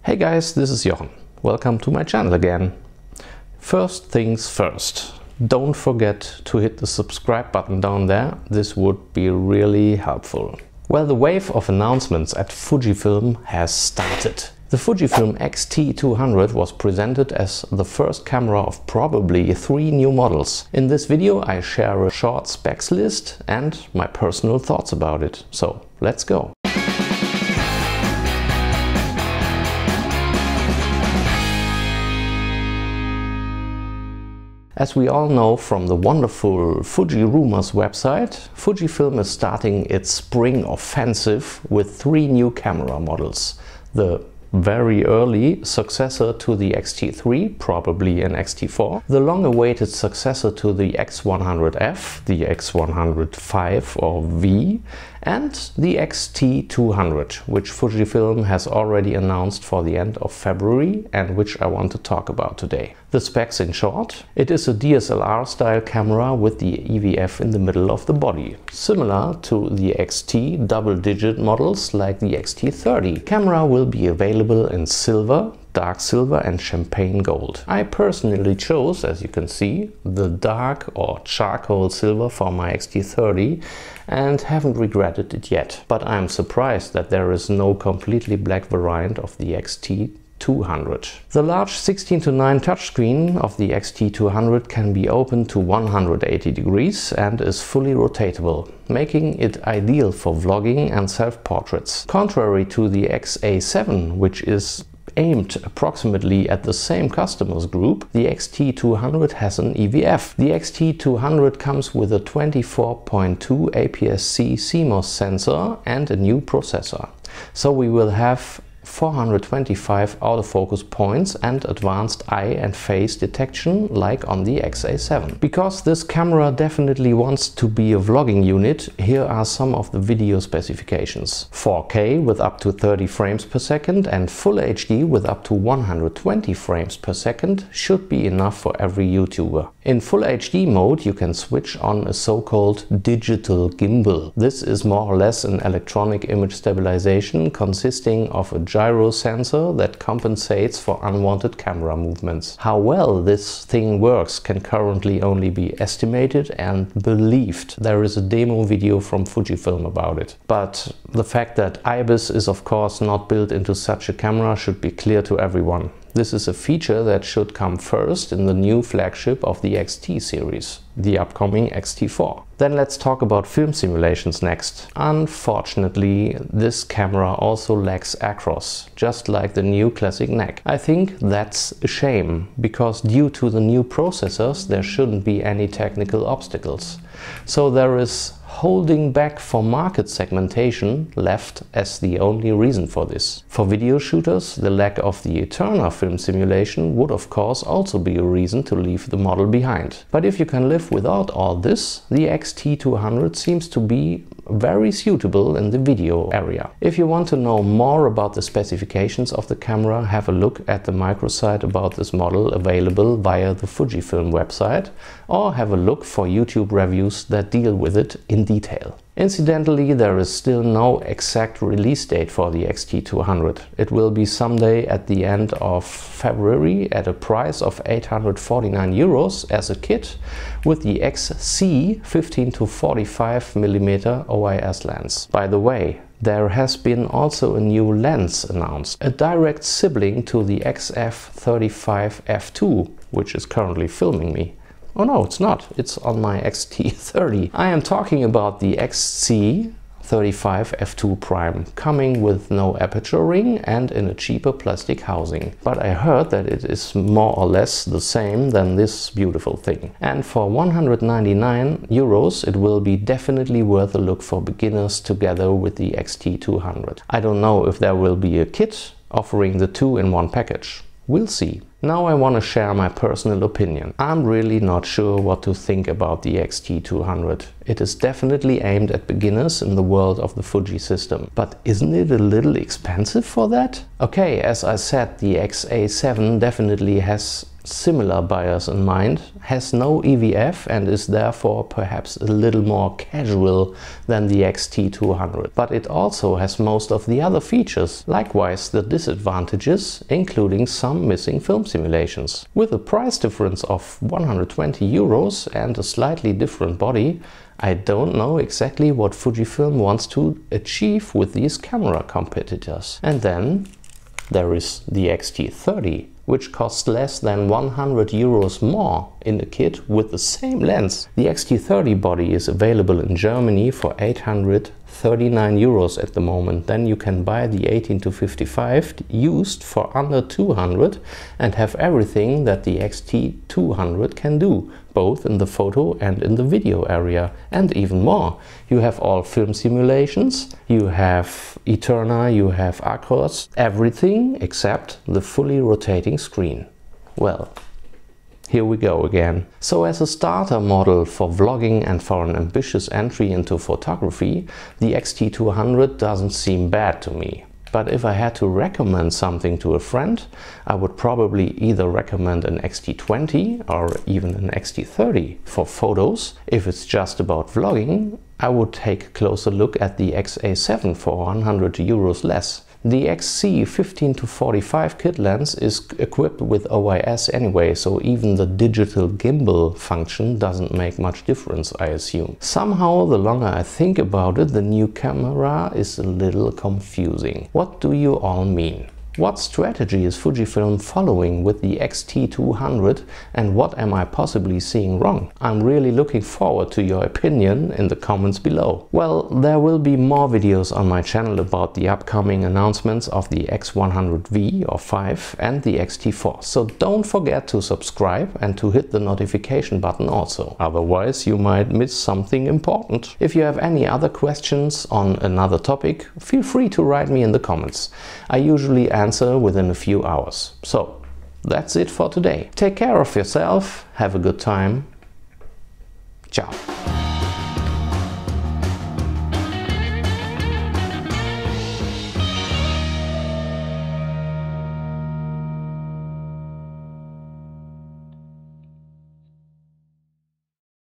Hey guys, this is Jochen. Welcome to my channel again. First things first, don't forget to hit the subscribe button down there. This would be really helpful. Well, the wave of announcements at Fujifilm has started. The Fujifilm X-T200 was presented as the first camera of probably 3 new models. In this video I share a short specs list and my personal thoughts about it. So let's go! As we all know from the wonderful Fuji Rumors website, Fujifilm is starting its spring offensive with 3 new camera models. The very early successor to the X-T3, probably an X-T4, the long-awaited successor to the X100F, the X105 or V, and the X-T200, which Fujifilm has already announced for the end of February and which I want to talk about today. The specs in short: it is a DSLR style camera with the EVF in the middle of the body, similar to the X-T double-digit models like the X-T30. Camera will be available in silver, dark silver and champagne gold. I personally chose, as you can see, the dark or charcoal silver for my X-T30 and haven't regretted it yet. But I'm surprised that there is no completely black variant of the X-T200. The large 16:9 touchscreen of the X-T200 can be opened to 180 degrees and is fully rotatable, making it ideal for vlogging and self-portraits. Contrary to the XA7, which is aimed approximately at the same customers group, the X-T200 has an EVF. The X-T200 comes with a 24.2 APS-C CMOS sensor and a new processor. So we will have 425 autofocus points and advanced eye and face detection like on the XA7. Because this camera definitely wants to be a vlogging unit, here are some of the video specifications. 4K with up to 30 frames per second and Full HD with up to 120 frames per second should be enough for every YouTuber. In Full HD mode you can switch on a so-called digital gimbal. This is more or less an electronic image stabilization consisting of a gyro sensor that compensates for unwanted camera movements. How well this thing works can currently only be estimated and believed. There is a demo video from Fujifilm about it. But the fact that IBIS is of course not built into such a camera should be clear to everyone. This is a feature that should come first in the new flagship of the X-T series, the upcoming X-T4. Then let's talk about film simulations next. Unfortunately, this camera also lacks acros, just like the new classic NEC. I think that's a shame, because due to the new processors there shouldn't be any technical obstacles. So there is holding back for market segmentation left as the only reason for this. For video shooters, the lack of the Eterna film simulation would of course also be a reason to leave the model behind. But if you can live without all this, the X-T200 seems to be very suitable in the video area. If you want to know more about the specifications of the camera, have a look at the microsite about this model available via the Fujifilm website, or have a look for YouTube reviews that deal with it in detail. Incidentally, there is still no exact release date for the X-T200. It will be someday at the end of February at a price of 849 euros as a kit with the XC 15-45mm OIS lens. By the way, there has been also a new lens announced, a direct sibling to the XF35 f2, which is currently filming me. Oh no, it's not. It's on my X-T30. I am talking about the XC35 f2 Prime, coming with no aperture ring and in a cheaper plastic housing. But I heard that it is more or less the same than this beautiful thing. And for 199 euros it will be definitely worth a look for beginners together with the X-T200. I don't know if there will be a kit offering the two in one package. We'll see. Now I want to share my personal opinion. I'm really not sure what to think about the X-T200. It is definitely aimed at beginners in the world of the Fuji system. But isn't it a little expensive for that? Okay, as I said, the XA7 definitely has similar buyers in mind, has no EVF and is therefore perhaps a little more casual than the X-T200. But it also has most of the other features, likewise the disadvantages, including some missing film simulations. With a price difference of 120 euros and a slightly different body, I don't know exactly what Fujifilm wants to achieve with these camera competitors. And then there is the X-T30, which costs less than 100 euros more in the kit with the same lens. The X-T30 body is available in Germany for 839 euros at the moment. Then you can buy the 18-55 used for under 200 and have everything that the X-T200 can do, both in the photo and in the video area, and even more. You have all film simulations, you have Eterna, you have Acros, everything except the fully rotating screen. Well, here we go again. So as a starter model for vlogging and for an ambitious entry into photography, the X-T200 doesn't seem bad to me. But if I had to recommend something to a friend, I would probably either recommend an X-T20 or even an X-T30 for photos. If it's just about vlogging, I would take a closer look at the XA7 for 100 euros less. The XC15-45 kit lens is equipped with OIS anyway, so even the digital gimbal function doesn't make much difference, I assume. Somehow, the longer I think about it, the new camera is a little confusing. What do you all mean? What strategy is Fujifilm following with the X-T200 and what am I possibly seeing wrong? I'm really looking forward to your opinion in the comments below. Well, there will be more videos on my channel about the upcoming announcements of the X100V or 5 and the X-T4, so don't forget to subscribe and to hit the notification button also. Otherwise you might miss something important. If you have any other questions on another topic, feel free to write me in the comments. I usually answer within a few hours. So that's it for today. Take care of yourself, have a good time. Ciao.